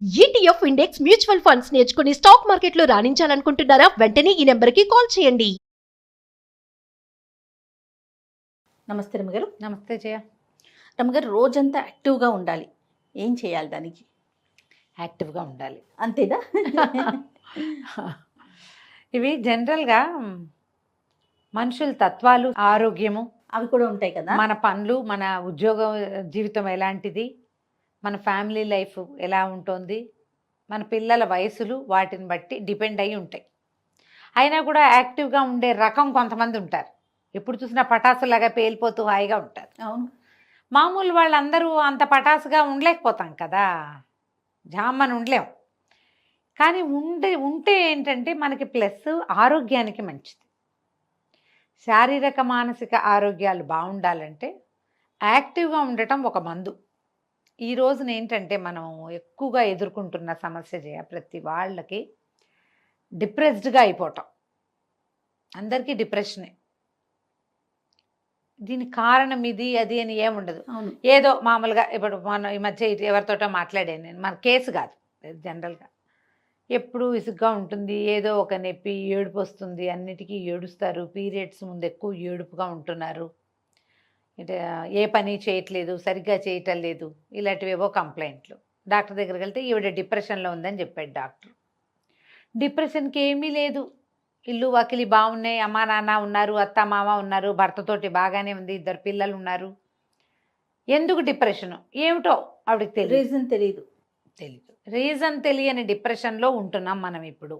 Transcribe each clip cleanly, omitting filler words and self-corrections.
ETF index mutual funds నేర్చుకుని stock మార్కెట్లో రాణించాలనుకుంటున్నారా? వెంటనే ఈ నెంబర్కి కాల్ చేయండి. నమస్తే రమ్మగారు. నమస్తే జయ. రమ్మగారు, రోజంతా యాక్టివ్గా ఉండాలి, ఏం చేయాలి దానికి? యాక్టివ్గా ఉండాలి అంతేనా? ఇవి జనరల్గా మనుషుల తత్వాలు, ఆరోగ్యము అవి కూడా ఉంటాయి కదా. మన పనులు, మన ఉద్యోగ జీవితం ఎలాంటిది, మన ఫ్యామిలీ లైఫ్ ఎలా ఉంటుంది, మన పిల్లల వయసులు వాటిని బట్టి డిపెండ్ అయి ఉంటాయి. అయినా కూడా యాక్టివ్గా ఉండే రకం కొంతమంది ఉంటారు. ఎప్పుడు చూసినా పటాసులాగా పేలిపోతూ హాయిగా ఉంటారు. అవును. మామూలు వాళ్ళందరూ అంత పటాసుగా ఉండలేకపోతాం కదా, జామ్మని ఉండలేం. కానీ ఉంటే ఏంటంటే మనకి ప్లస్ ఆరోగ్యానికి మంచిది. శారీరక మానసిక ఆరోగ్యాలు బాగుండాలంటే యాక్టివ్గా ఉండటం ఒక మందు. ఈ రోజున ఏంటంటే మనం ఎక్కువగా ఎదుర్కొంటున్న సమస్య ప్రతి వాళ్ళకి డిప్రెస్డ్గా అయిపోవటం. అందరికీ డిప్రెషనే. దీనికి కారణం ఇది అది అని ఏముండదు. ఏదో మామూలుగా ఇప్పుడు మన ఈ మధ్య ఎవరితోటో మాట్లాడాను నేను, మన కేసు కాదు, జనరల్గా ఎప్పుడు విసుగ్గా ఉంటుంది, ఏదో ఒక నొప్పి, ఏడుపు వస్తుంది, అన్నిటికీ ఏడుస్తారు, పీరియడ్స్ ముందు ఎక్కువ ఏడుపుగా ఉంటున్నారు, అంటే ఏ పని చేయట్లేదు, సరిగ్గా చేయటం లేదు, ఇలాంటివేవో కంప్లైంట్లు. డాక్టర్ దగ్గరికి వెళ్తే ఈవిడ డిప్రెషన్లో ఉందని చెప్పాడు డాక్టర్. డిప్రెషన్కి ఏమీ లేదు, ఇల్లు వాకిలి బాగున్నాయి, అమ్మా నాన్న ఉన్నారు, అత్త మామ ఉన్నారు, భర్తతోటి బాగానే ఉంది, 2 పిల్లలు ఉన్నారు. ఎందుకు డిప్రెషను ఏమిటో ఆవిడకి తెలియదు, రీజన్ తెలియదు. రీజన్ తెలియని డిప్రెషన్లో ఉంటున్నాం మనం ఇప్పుడు.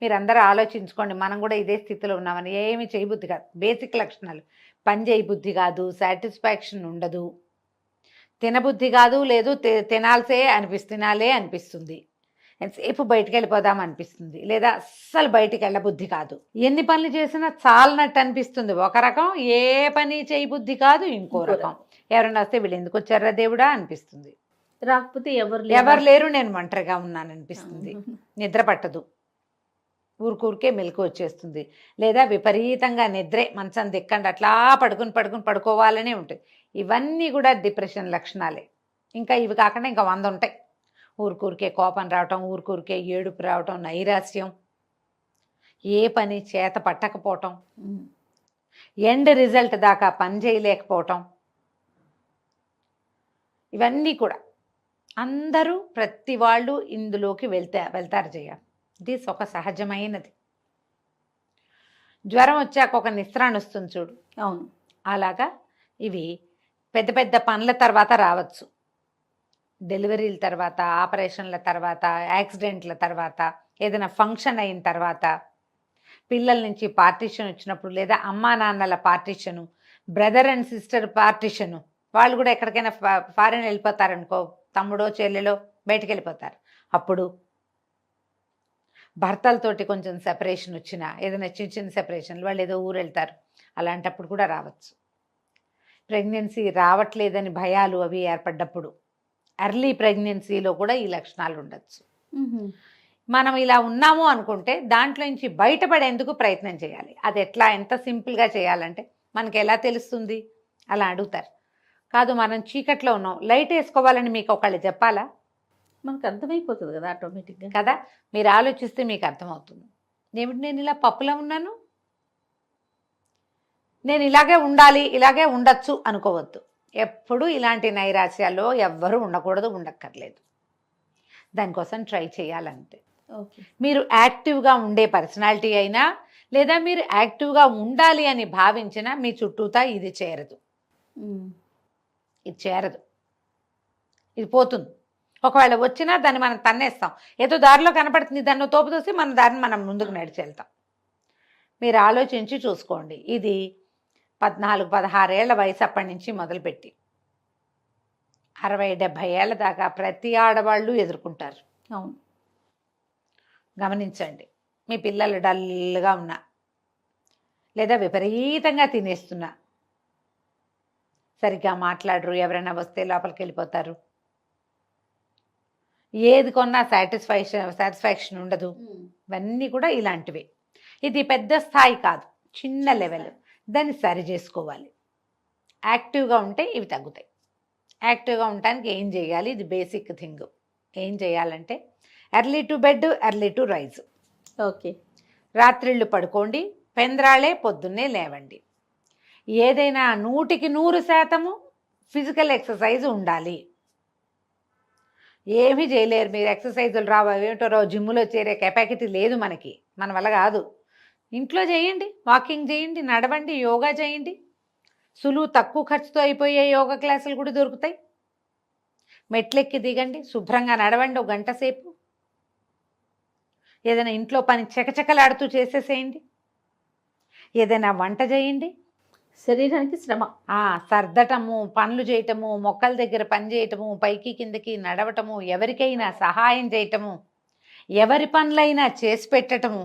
మీరు అందరూ ఆలోచించుకోండి, మనం కూడా ఇదే స్థితిలో ఉన్నామని. ఏమి చేయబుద్ధి కాదు, బేసిక్ లక్షణాలు. పని చేయబుద్ధి కాదు, సాటిస్ఫాక్షన్ ఉండదు, తినబుద్ధి కాదు, లేదు తినాలే అనిపిస్తుంది, ఎంతసేపు బయటికి వెళ్ళిపోదాం అనిపిస్తుంది, లేదా అస్సలు బయటికి వెళ్ళబుద్ధి కాదు, ఎన్ని పనులు చేసినా చాలనట్టు అనిపిస్తుంది ఒక రకం, ఏ పని చేయబుద్ధి కాదు ఇంకో రకం. ఎవరైనా వస్తే వీళ్ళు ఎందుకు వచ్చారా దేవుడా అనిపిస్తుంది, రాకపోతే ఎవరు లేరు నేను ఒంటరిగా ఉన్నాను అనిపిస్తుంది, నిద్ర పట్టదు, ఊరికే మెలకు వచ్చేస్తుంది, లేదా విపరీతంగా నిద్రే, మంచం దిక్కండి అట్లా పడుకోవాలనే ఉంటుంది. ఇవన్నీ కూడా డిప్రెషన్ లక్షణాలే. ఇంకా ఇవి కాకుండా ఇంకా 100 ఉంటాయి. ఊరికే కోపం రావటం, ఊరికే ఏడుపు రావటం, నైరాస్యం, ఏ పని చేత పట్టకపోవటం, ఎండ్ రిజల్ట్ దాకా పని చేయలేకపోవటం, ఇవన్నీ కూడా అందరూ ప్రతి వాళ్ళు ఇందులోకి వెళ్తారు చేయాలి. ఇది ఒక సహజమైనది. జ్వరం వచ్చాక ఒక నిస్త్రాన్ని వస్తుంది చూడు, అవును, అలాగా ఇవి పెద్ద పెద్ద పనుల తర్వాత రావచ్చు. డెలివరీల తర్వాత, ఆపరేషన్ల తర్వాత, యాక్సిడెంట్ల తర్వాత, ఏదైనా ఫంక్షన్ అయిన తర్వాత, పిల్లల నుంచి పార్టీషన్ వచ్చినప్పుడు, లేదా అమ్మా నాన్నల partition, brother and sister partition, వాళ్ళు కూడా ఎక్కడికైనా ఫారెన్ వెళ్ళిపోతారనుకో, తమ్ముడో చెల్లెలో బయటకు వెళ్ళిపోతారు, అప్పుడు భర్తలతోటి కొంచెం సెపరేషన్ వచ్చినా, ఏదైనా చిన్న సెపరేషన్లు, వాళ్ళు ఏదో ఊరు వెళ్తారు, అలాంటప్పుడు కూడా రావచ్చు. ప్రెగ్నెన్సీ రావట్లేదని భయాలు అవి ఏర్పడ్డప్పుడు, ఎర్లీ ప్రెగ్నెన్సీలో కూడా ఈ లక్షణాలు ఉండొచ్చు. మనం ఇలా ఉన్నాము అనుకుంటే దాంట్లో నుంచి బయటపడేందుకు ప్రయత్నం చేయాలి. అది ఎట్లా, ఎంత సింపుల్గా చేయాలంటే మనకి ఎలా తెలుస్తుంది అలా అడుగుతారు. కాదు మనం చీకట్లో ఉన్నాం, లైట్ వేసుకోవాలని మీకు ఒకళ్ళు చెప్పాలా? మనకు అర్థమైపోతుంది కదా ఆటోమేటిక్గా కదా. మీరు ఆలోచిస్తే మీకు అర్థమవుతుంది. ఏమిటి నేను ఇలా పప్పులో ఉన్నాను, నేను ఇలాగే ఉండాలి, ఇలాగే ఉండొచ్చు అనుకోవద్దు. ఎప్పుడు ఇలాంటి నైరాశ్యాల్లో ఎవ్వరూ ఉండకూడదు, ఉండక్కర్లేదు. దానికోసం ట్రై చేయాలంతే. మీరు యాక్టివ్గా ఉండే పర్సనాలిటీ అయినా, లేదా మీరు యాక్టివ్గా ఉండాలి అని భావించినా మీ చుట్టూతా ఇది చేరదు, ఇది పోతుంది. ఒకవేళ వచ్చినా దాన్ని మనం తన్నేస్తాం, ఏదో దారిలో కనపడుతుంది దాన్ని తోపు తోసి మన దారిని మనం ముందుకు నడిచి వెళ్తాం. మీరు ఆలోచించి చూసుకోండి. ఇది 14-16 ఏళ్ల వయసు అప్పటి నుంచి మొదలుపెట్టి 60-70 ఏళ్ళ దాకా ప్రతి ఆడవాళ్ళు ఎదుర్కొంటారు. అవును, గమనించండి. మీ పిల్లలు డల్గా ఉన్నా, లేదా విపరీతంగా తినేస్తున్నా, సరిగ్గా మాట్లాడరు, ఎవరైనా వస్తే లోపలికి వెళ్ళిపోతారు, ఏది కొన్నా సాటిస్ఫాక్షన్ ఉండదు, ఇవన్నీ కూడా ఇలాంటివి. ఇది పెద్ద స్థాయి కాదు, చిన్న లెవెల్. దాన్ని సరి చేసుకోవాలి. యాక్టివ్గా ఉంటే ఇవి తగ్గుతాయి. యాక్టివ్గా ఉండటానికి ఏం చేయాలి, ఇది బేసిక్ థింగ్. ఏం చేయాలంటే early to bed early to rise. Okay. రాత్రిళ్ళు పడుకోండి, పెంద్రాళే పొద్దున్నే లేవండి. ఏదైనా 100% ఫిజికల్ ఎక్సర్సైజ్ ఉండాలి. ఏమీ చేయలేరు మీరు, ఎక్సర్సైజులు రావు ఏమిటో రావు, జిమ్లో చేరే కెపాసిటీ లేదు మనకి, మన వల్ల కాదు. ఇంట్లో చేయండి, వాకింగ్ చేయండి, నడవండి, యోగా చేయండి. సులువు తక్కువ ఖర్చుతో అయిపోయే యోగా క్లాసులు కూడా దొరుకుతాయి. మెట్లెక్కి దిగండి, శుభ్రంగా నడవండి 1 గంట సేపు. ఏదైనా ఇంట్లో పని చకచకలాడుతూ చేసేసేయండి. ఏదైనా వంట చేయండి. శరీరానికి శ్రమ. సర్దటము, పనులు చేయటము, మొక్కల దగ్గర పని చేయటము, పైకి కిందకి నడవటము, ఎవరికైనా సహాయం చేయటము, ఎవరి పనులైనా చేసి పెట్టటము,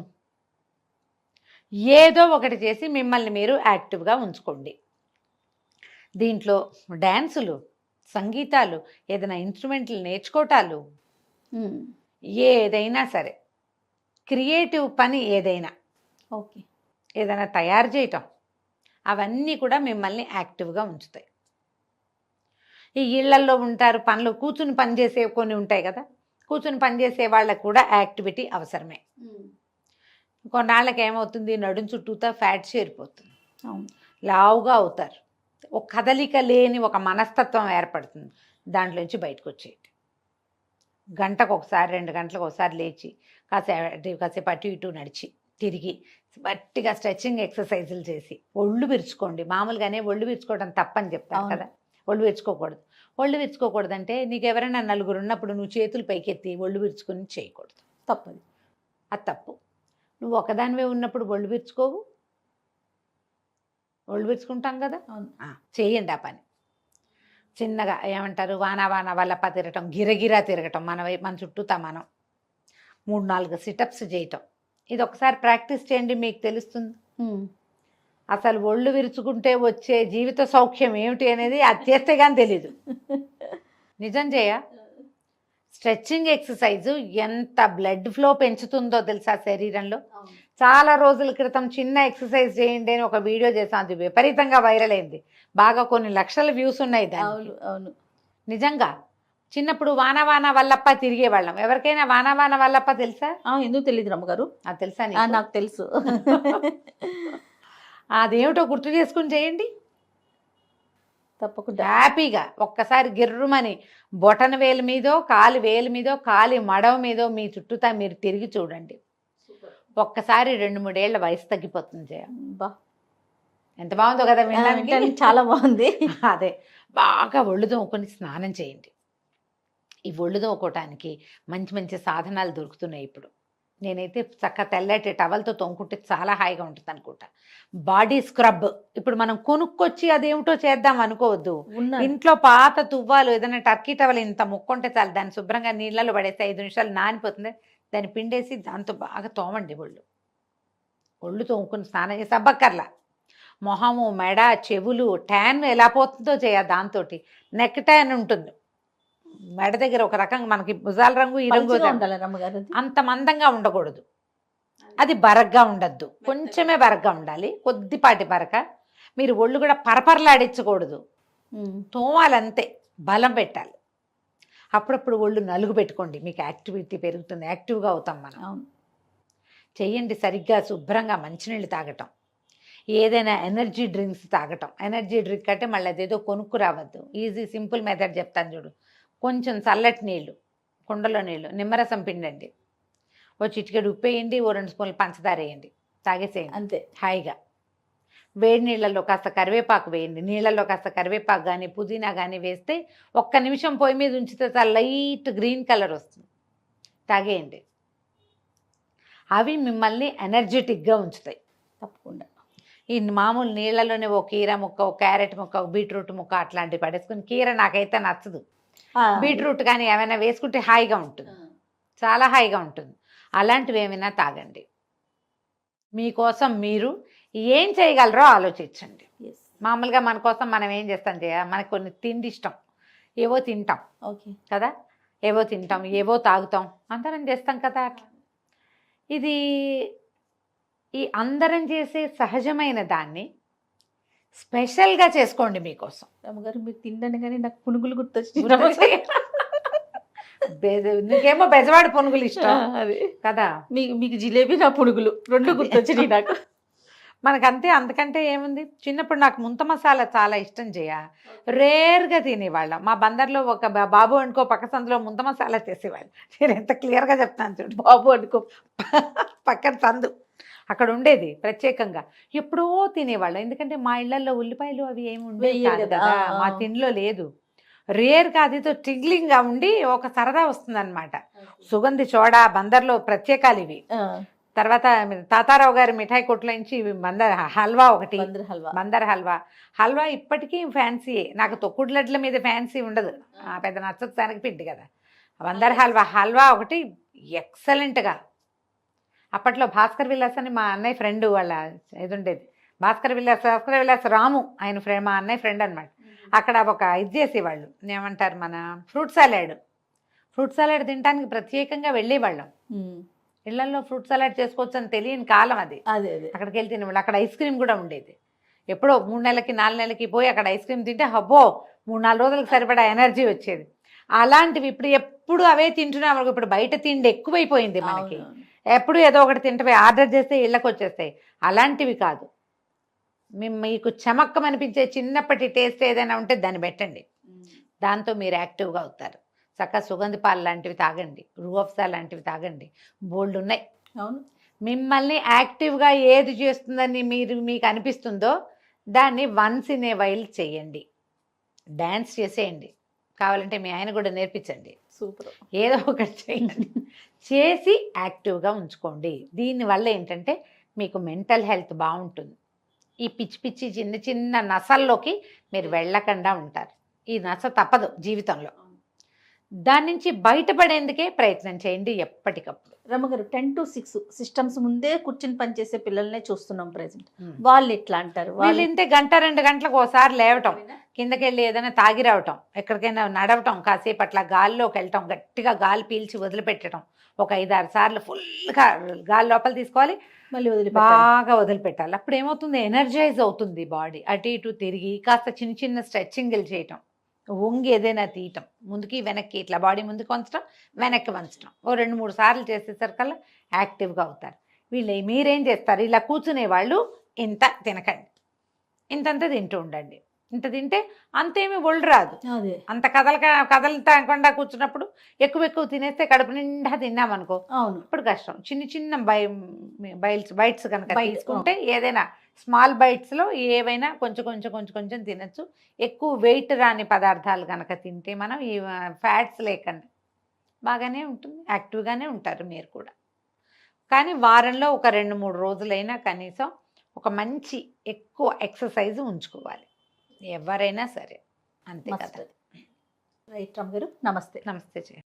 ఏదో ఒకటి చేసి మిమ్మల్ని మీరు యాక్టివ్గా ఉంచుకోండి. దీంట్లో డ్యాన్సులు, సంగీతాలు, ఏదైనా ఇన్స్ట్రుమెంట్లు నేర్చుకోవటాలు, ఏదైనా సరే క్రియేటివ్ పని ఏదైనా, ఓకే, ఏదైనా తయారు చేయటం, అవన్నీ కూడా మిమ్మల్ని యాక్టివ్గా ఉంచుతాయి. ఈ ఇళ్లల్లో ఉంటారు, పనులు కూర్చుని పని చేసే కొన్ని ఉంటాయి కదా, కూర్చుని పని చేసే వాళ్ళకు కూడా యాక్టివిటీ అవసరమే. కొన్నాళ్ళకి ఏమవుతుంది, నడుం చుట్టూతా ఫ్యాట్ చేరిపోతుంది, లావుగా అవుతారు, ఒక కదలిక లేని ఒక మనస్తత్వం ఏర్పడుతుంది. దాంట్లోంచి బయటకు వచ్చేయండి. గంటకు ఒకసారి 2 గంటలకు ఒకసారి లేచి కాసేపు అటు ఇటు నడిచి తిరిగి గట్టిగా స్ట్రెచ్చింగ్ ఎక్సర్సైజులు చేసి ఒళ్ళు విరుచుకోండి. మామూలుగానే ఒళ్ళు విరుచుకోవడం తప్పని చెప్తాను కదా, ఒళ్ళు విరుచుకోకూడదు. ఒళ్ళు విరుచుకోకూడదంటే నీకు ఎవరైనా 4 ఉన్నప్పుడు నువ్వు చేతులు పైకెత్తి ఒళ్ళు విరుచుకొని చేయకూడదు, తప్పదు, అది తప్పు. నువ్వు ఒకదానివే ఉన్నప్పుడు ఒళ్ళు విరుచుకోవు, ఒళ్ళు విరుచుకుంటాం కదా, చేయండి ఆ పని. చిన్నగా ఏమంటారు, వానా వల్లప్ప తిరగటం, గిరగిరా తిరగటం, మన చుట్టూతా మనం 3-4 సిటప్స్ చేయటం. ఇది ఒకసారి ప్రాక్టీస్ చేయండి, మీకు తెలుస్తుంది అసలు ఒళ్ళు విరుచుకుంటే వచ్చే జీవిత సౌఖ్యం ఏమిటి అనేది. అది చేస్తే కానీ తెలీదు. నిజం చేయ. స్ట్రెచ్చింగ్ ఎక్సర్సైజు ఎంత బ్లడ్ ఫ్లో పెంచుతుందో తెలుసా శరీరంలో. చాలా రోజుల క్రితం చిన్న ఎక్సర్సైజ్ చేయండి అని ఒక వీడియో చేసాం, అది విపరీతంగా వైరల్ అయింది, బాగా కొన్ని లక్షల వ్యూస్ ఉన్నాయి దానికి. అవును, నిజంగా చిన్నప్పుడు వాన వల్లప్ప తిరిగేవాళ్ళం. ఎవరికైనా వాన వల్లప్ప తెలుసా? ఎందుకు తెలియదు రమ్మగారు, అది తెలుసా? నాకు తెలుసు. అదేమిటో గుర్తు చేసుకుని చేయండి తప్పకుండా. హ్యాపీగా ఒక్కసారి గిర్రుమని బొటన వేలు మీదో, కాలి వేలు మీదో, కాలి మడవ మీదో మీ చుట్టూతా మీరు తిరిగి చూడండి. ఒక్కసారి 2-3 ఏళ్ల వయసు తగ్గిపోతుంది జయ. ఎంత బాగుందో కదా వినడానికి, చాలా బాగుంది. అదే బాగా ఒళ్ళు తోముకొని స్నానం చేయండి. ఈ ఒళ్ళు తోముకోవటానికి మంచి మంచి సాధనాలు దొరుకుతున్నాయి ఇప్పుడు. నేనైతే చక్క తెల్లటి టవల్తో తోముకుంటే చాలా హాయిగా ఉంటుంది అనుకుంటా. బాడీ స్క్రబ్ ఇప్పుడు మనం కొనుక్కొచ్చి అదేమిటో చేద్దాం అనుకోవద్దు. ఇంట్లో పాత తువ్వాలు, ఏదైనా టర్కీ టవల్ ఇంత ముక్కుంటే చాలు, దాన్ని శుభ్రంగా నీళ్ళలో పడేస్తే 5 నిమిషాలు నానిపోతుంది, దాన్ని పిండేసి దాంతో బాగా తోమండి. ఒళ్ళు తోముకుని స్నానం చేసి అబ్బక్కర్లా. మొహము, మెడ, చెవులు ట్యాన్ ఎలా పోతుందో చేయాలి. దాంతో నెక్ ట్యాన్ ఉంటుంది మెడ దగ్గర, ఒక రకంగా మనకి భుజాల రంగు ఈ రంగు అంత మందంగా ఉండకూడదు, అది బరగ్గా ఉండద్దు, కొంచెమే బరగ్గా ఉండాలి, కొద్దిపాటి బరక. మీరు ఒళ్ళు కూడా పరపరలాడించకూడదు, తోమాలంతే, బలం పెట్టాలి. అప్పుడప్పుడు ఒళ్ళు నలుగు పెట్టుకోండి, మీకు యాక్టివిటీ పెరుగుతుంది, యాక్టివ్గా అవుతాం మనం. చెయ్యండి సరిగ్గా, శుభ్రంగా మంచినీళ్ళు తాగటం, ఏదైనా ఎనర్జీ డ్రింక్స్ తాగటం. ఎనర్జీ డ్రింక్ అంటే మళ్ళీ అదేదో కొనుక్కు రావద్దు, ఈజీ సింపుల్ మెథడ్ చెప్తాను చూడు. కొంచెం చల్లటి నీళ్ళు, కుండలో నీళ్ళు, నిమ్మరసం పిండండి, ఓ చిటికెడు ఉప్పు వేయండి, ఓ 2 స్పూన్లు పంచదార వేయండి, తాగేసేయండి అంతే హాయిగా. వేడి నీళ్ళల్లో కాస్త కరివేపాకు వేయండి, నీళ్ళల్లో కాస్త కరివేపాకు కానీ పుదీనా కానీ వేస్తే 1 నిమిషం పొయ్యి మీద ఉంచితే చాలా లైట్ గ్రీన్ కలర్ వస్తుంది, తాగేయండి. అవి మిమ్మల్ని ఎనర్జెటిక్గా ఉంచుతాయి తప్పకుండా. ఈ మామూలు నీళ్ళలోనే ఓ కీర ముక్క, ఓ క్యారెట్ ముక్క, ఓ బీట్రూట్ ముక్క అట్లాంటివి పడేసుకుని, కీర నాకైతే నచ్చదు, బీట్రూట్ కానీ ఏమైనా వేసుకుంటే హాయిగా ఉంటుంది, చాలా హాయిగా ఉంటుంది. అలాంటివి ఏమైనా తాగండి. మీకోసం మీరు ఏం చేయగలరో ఆలోచించండి. మామూలుగా మన కోసం మనం ఏం చేస్తాం మనకు కొన్ని తిండి ఇష్టం, ఏవో తింటాం కదా, ఏవో తింటాం, ఏవో తాగుతాం, అందరం చేస్తాం కదా. అట్లా ఇది ఈ అందరం చేసే సహజమైన దాన్ని స్పెషల్గా చేసుకోండి మీకోసం. రమ్మగారు మీరు తిండండి కానీ నాకు పునుగులు గుర్తొచ్చి నీకేమో బెజవాడి పునుగులు ఇష్టం అది కదా. మీకు జిలేబీ నా పునుగులు రెండు గుర్తొచ్చినాయి నాకు. మనకంతే, అంతకంటే ఏముంది. చిన్నప్పుడు నాకు ముంత మసాలా చాలా ఇష్టం చేయ, రేర్గా తినేవాళ్ళం. మా బందర్లో ఒక బాబు అనుకో పక్క సందులో ముంత మసాలా చేసేవాళ్ళు. నేను ఎంత క్లియర్గా చెప్తాను చూడు, బాబు అనుకో పక్కన సందు అక్కడ ఉండేది ప్రత్యేకంగా. ఎప్పుడో తినేవాళ్ళం, ఎందుకంటే మా ఇళ్లలో ఉల్లిపాయలు అవి ఏమి ఉండేవి వేయరు కాదు కదా. కదా, మా తిండిలో లేదు. రేర్గా అదితో టిగ్లింగ్గా ఉండి ఒక సరదా వస్తుందన్నమాట. సుగంధి చోడా బందర్లో ప్రత్యేకాలు ఇవి. తర్వాత తాతారావు గారి మిఠాయి కొట్ల నుంచి ఇవి హల్వా ఒకటి, హల్వా. బందర్ హల్వా. హల్వా ఇప్పటికీ ఫ్యాన్సీయే. నాకు తొక్కుడు లడ్ల మీద ఫ్యాన్సీ ఉండదు, పెద్ద నచ్చదు, శనగపిండి కదా. బందర్ హల్వా ఒకటి ఎక్సలెంట్గా. అప్పట్లో భాస్కర్ విలాస్ అని మా అన్నయ్య ఫ్రెండ్ వాళ్ళ ఇది ఉండేది. భాస్కర్ విలాస్ రాము ఆయన ఫ్రెండ్, మా అన్నయ్య ఫ్రెండ్ అనమాట. అక్కడ ఒక ఇది చేసేవాళ్ళు, ఏమంటారు మన ఫ్రూట్ సలాడ్ తినడానికి ప్రత్యేకంగా వెళ్ళేవాళ్ళం. ఇళ్లలో ఫ్రూట్ సలాడ్ చేసుకోవచ్చు అని తెలియని కాలం అది. అక్కడికి వెళ్తే అక్కడ ఐస్ క్రీమ్ కూడా ఉండేది. ఎప్పుడో 3 నెలలకి 4 నెలలకి పోయి అక్కడ ఐస్ క్రీమ్ తింటే హబ్బో 3-4 రోజులకు సరిపడా ఎనర్జీ వచ్చేది. అలాంటివి ఇప్పుడు ఎప్పుడు అవే తింటున్నాం. ఇప్పుడు బయట తిండి ఎక్కువైపోయింది మనకి. ఎప్పుడు ఏదో ఒకటి తింటే ఆర్డర్ చేస్తే ఇళ్ళకి వచ్చేస్తాయి. అలాంటివి కాదు. మీకు చమక్కమనిపించే చిన్నప్పటి టేస్ట్ ఏదైనా ఉంటే దాన్ని పెట్టండి, దాంతో మీరు యాక్టివ్గా అవుతారు. చక్కగా సుగంధి పాలు లాంటివి తాగండి, రూఅఫ్జా లాంటివి తాగండి, బోల్డ్ ఉన్నాయి. అవును, మిమ్మల్ని యాక్టివ్గా ఏది చేస్తుందని మీకు అనిపిస్తుందో దాన్ని వన్స్ ఇన్ ఏ వైల్ చేయండి. డ్యాన్స్ చేసేయండి, కావాలంటే మీ ఆయన కూడా నేర్పించండి. సూపర్. ఏదో ఒకటి చేయండి, చేసి యాక్టివ్గా ఉంచుకోండి. దీనివల్ల ఏంటంటే మీకు మెంటల్ హెల్త్ బాగుంటుంది. ఈ పిచ్చి చిన్న చిన్న నసల్లోకి మీరు వెళ్ళకుండా ఉంటారు. ఈ నస తప్పదు జీవితంలో. దాని నుంచి బయటపడేందుకే ప్రయత్నం చేయండి ఎప్పటికప్పుడు. రమ్మగారు 10 to 6 సిస్టమ్స్ ముందే కూర్చుని పనిచేసే పిల్లల్నే చూస్తున్నాం ప్రెసెంట్. వాళ్ళు ఎట్లా అంటారు? వాళ్ళు ఇంతే 1-2 గంటలకు ఒకసారి లేవటం, కిందకెళ్ళి ఏదైనా తాగి రావటం, ఎక్కడికైనా నడవటం, కాసేపు అట్లా గాల్లోకి వెళ్ళటం, గట్టిగా గాలి పీల్చి వదిలిపెట్టడం, ఒక 5-6 సార్లు ఫుల్గా గాలి లోపల తీసుకోవాలి, మళ్ళీ బాగా వదిలిపెట్టాలి. అప్పుడు ఏమవుతుంది, ఎనర్జైజ్ అవుతుంది బాడీ. అటు ఇటు తిరిగి కాస్త చిన్న స్ట్రెచ్చింగ్లు చేయటం, వంగి ఏదైనా తీయటం, ముందుకి వెనక్కి ఇట్లా బాడీ ముందుకు వంచడం, వెనక్కి వంచడం, ఓ 2-3 సార్లు చేసేసరికల్లా యాక్టివ్గా అవుతారు. మీరేం చేస్తారు, ఇలా కూర్చునే వాళ్ళు ఇంత తినకండి, ఇంతంతా తింటూ ఉండండి. ఇంత తింటే అంతేమీ ఒళ్ళు రాదు. అంత కదలకుండా కూర్చున్నప్పుడు ఎక్కువ తినేస్తే కడుపు నిండా తిన్నామనుకో ఇప్పుడు కష్టం. చిన్న బైట్స్ కనుక తీసుకుంటే ఏదైనా స్మాల్ బైట్స్లో ఏవైనా కొంచెం తినచ్చు. ఎక్కువ వెయిట్ రాని పదార్థాలు కనుక తింటే మనం ఈ ఫ్యాట్స్ లేకుండా బాగానే ఉంటుంది, యాక్టివ్గానే ఉంటారు మీరు కూడా. కానీ వారంలో ఒక 2-3 రోజులైనా కనీసం ఒక మంచి ఎక్కువ ఎక్సర్సైజ్ ఉంచుకోవాలి ఎవరైనా సరే, అంతే కదా. రైట్ రామ్ గారు, నమస్తే. నమస్తే.